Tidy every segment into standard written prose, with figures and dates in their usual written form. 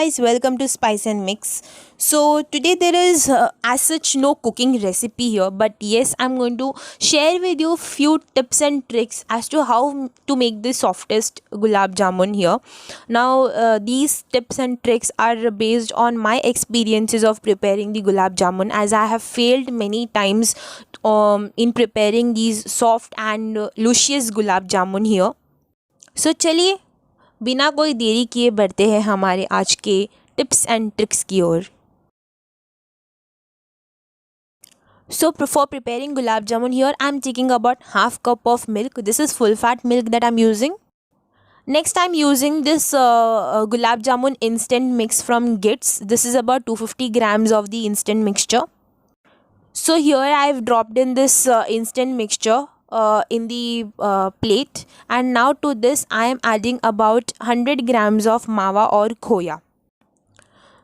guys, welcome to Spice and Mix. So today there is as such no cooking recipe here, but yes, I'm going to share with you few tips and tricks as to how to make the softest gulab jamun here. Now these tips and tricks are based on my experiences of preparing the gulab jamun, as I have failed many times in preparing these soft and luscious gulab jamun here. So चलिए बिना कोई देरी किए बढ़ते हैं हमारे आज के टिप्स एंड ट्रिक्स की ओर. So for preparing gulab jamun here, I'm taking about half cup of milk. This is full fat milk that I'm using. Next, I'm using this gulab jamun instant mix from Gits. This is about 250 grams of the instant mixture. So here I've dropped in this instant mixture in the plate, and now to this I am adding about 100 grams of mawa or khoya.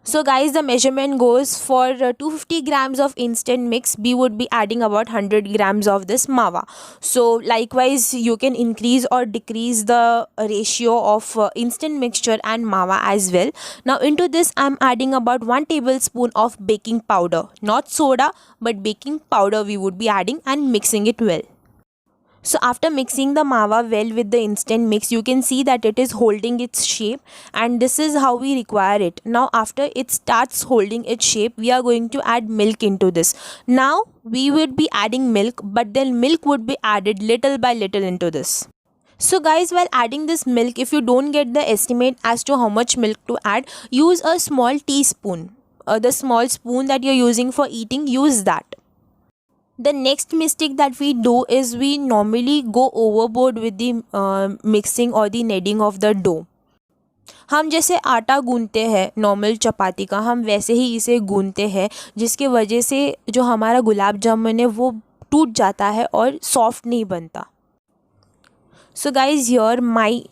So guys, the measurement goes for 250 grams of instant mix, we would be adding about 100 grams of this mawa. So likewise you can increase or decrease the ratio of instant mixture and mawa as well. Now into this I'm adding about 1 tablespoon of baking powder, not soda but baking powder we would be adding, and mixing it well. So after mixing the mawa well with the instant mix, you can see that it is holding its shape, and this is how we require it. Now after it starts holding its shape, we are going to add milk into this. Now we would be adding milk, but then milk would be added little by little into this. So guys, while adding this milk, if you don't get the estimate as to how much milk to add, use a small teaspoon. The small spoon that you're using for eating, use that. The next mistake that we do is we normally go overboard with the mixing or the kneading of the dough. हम जैसे आटा गूंथते हैं normal चपाती का, हम वैसे ही इसे गूंथते हैं, जिसके वजह से जो हमारा गुलाब जामुन है वो टूट जाता है और सॉफ्ट नहीं बनता. So guys, here my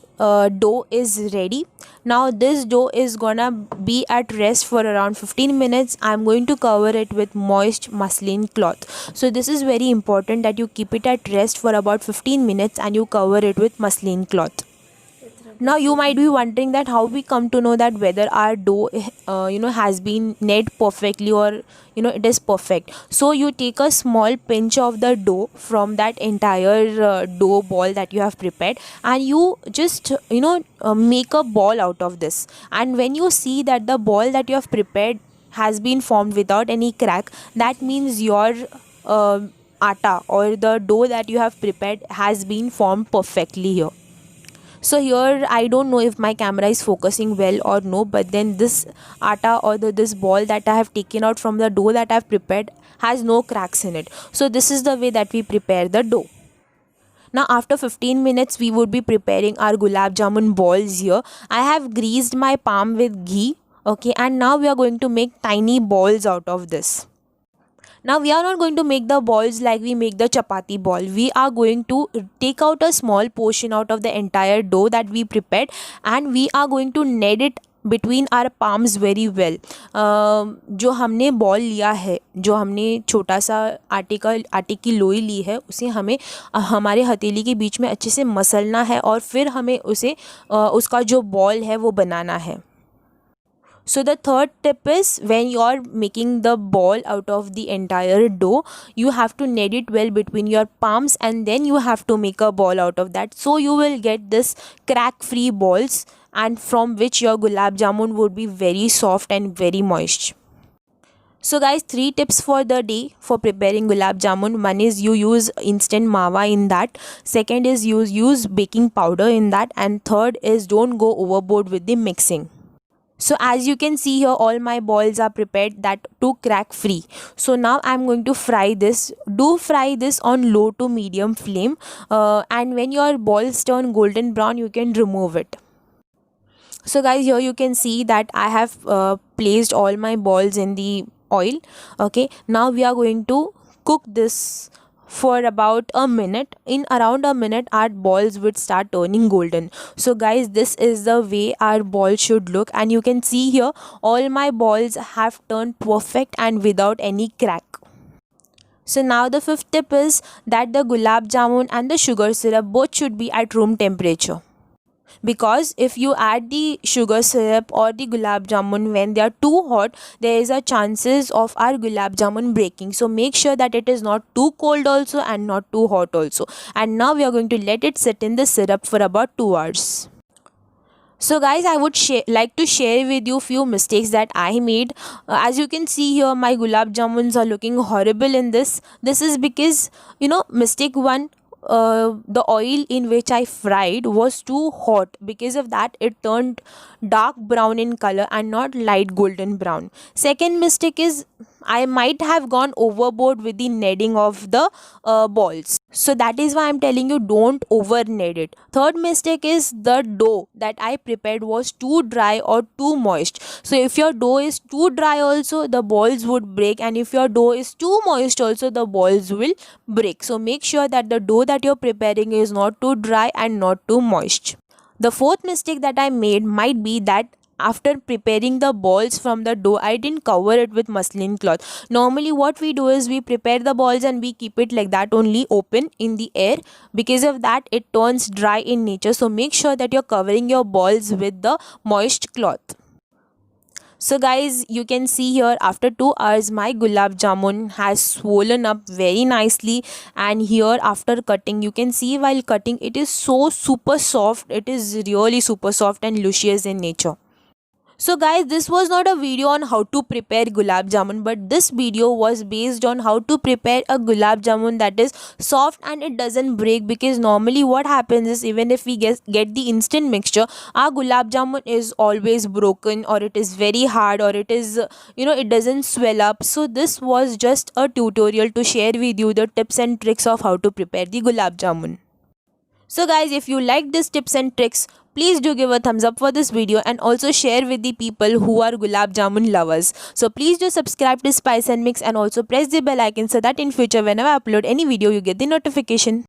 dough is ready. Now this dough is gonna be at rest for around 15 minutes. I'm going to cover it with moist muslin cloth. So this is very important that you keep it at rest for about 15 minutes and you cover it with muslin cloth. Now you might be wondering that how we come to know that whether our dough has been kneaded perfectly or it is perfect. So you take a small pinch of the dough from that entire dough ball that you have prepared, and you just make a ball out of this. And when you see that the ball that you have prepared has been formed without any crack, that means your atta or the dough that you have prepared has been formed perfectly here. So here I don't know if my camera is focusing well or no, but then this atta or this ball that I have taken out from the dough that I have prepared has no cracks in it. So this is the way that we prepare the dough. Now after 15 minutes we would be preparing our gulab jamun balls here. I have greased my palm with ghee, okay, and now we are going to make tiny balls out of this. Now we are not going to make the balls like we make the chapati ball. We are going to take out a small portion out of the entire dough that we prepared, and we are going to knead it between our palms very well. जो हमने ball लिया है, जो हमने छोटा सा आटे की लोई ली है, उसे हमें हमारे हथेली के बीच में अच्छे से मसलना है और फिर हमें उसे उसका जो बॉल है वो बनाना है. So the third tip is, when you are making the ball out of the entire dough, you have to knead it well between your palms, and then you have to make a ball out of that. So you will get this crack free balls, and from which your gulab jamun would be very soft and very moist. So guys, 3 tips for the day for preparing gulab jamun. One is you use instant mawa in that. Second is you use baking powder in that. And third is don't go overboard with the mixing. So as you can see here, all my balls are prepared that to crack free. So now I'm going to fry this. Do fry this on low to medium flame, and when your balls turn golden brown, you can remove it. So guys, here you can see that I have placed all my balls in the oil. Okay, now we are going to cook this for about a minute. In around a minute our balls would start turning golden. So guys, this is the way our ball should look, and you can see here all my balls have turned perfect and without any crack. So now the 5th tip is that the gulab jamun and the sugar syrup both should be at room temperature. because if you add the sugar syrup or the gulab jamun when they are too hot, there is a chances of our gulab jamun breaking. So make sure that it is not too cold also and not too hot also. And now we are going to let it sit in the syrup for about 2 hours. So guys, I would like to share with you few mistakes that I made. As you can see here, my gulab jamuns are looking horrible in this. This is because, mistake one, the oil in which I fried was too hot. Because of that, it turned dark brown in color and not light golden brown. Second mistake is I might have gone overboard with the kneading of the balls. So that is why I'm telling you, don't over knead it. Third mistake is the dough that I prepared was too dry or too moist. So if your dough is too dry also, the balls would break, and if your dough is too moist also, the balls will break. So make sure that the dough that you're preparing is not too dry and not too moist. The fourth mistake that I made might be that after preparing the balls from the dough, I didn't cover it with muslin cloth. Normally what we do is we prepare the balls and we keep it like that only, open in the air. Because of that, it turns dry in nature. So make sure that you're covering your balls with the moist cloth. So guys, you can see here after 2 hours my gulab jamun has swollen up very nicely, and here after cutting, you can see while cutting it is so super soft. It is really super soft and luscious in nature. So guys, this was not a video on how to prepare gulab jamun, but this video was based on how to prepare a gulab jamun that is soft and it doesn't break. Because normally what happens is, even if we get the instant mixture, our gulab jamun is always broken, or it is very hard, or it is it doesn't swell up. So this was just a tutorial to share with you the tips and tricks of how to prepare the gulab jamun. So guys, if you like these tips and tricks, please do give a thumbs up for this video and also share with the people who are gulab jamun lovers. So please do subscribe to Spice and Mix and also press the bell icon so that in future whenever I upload any video you get the notification.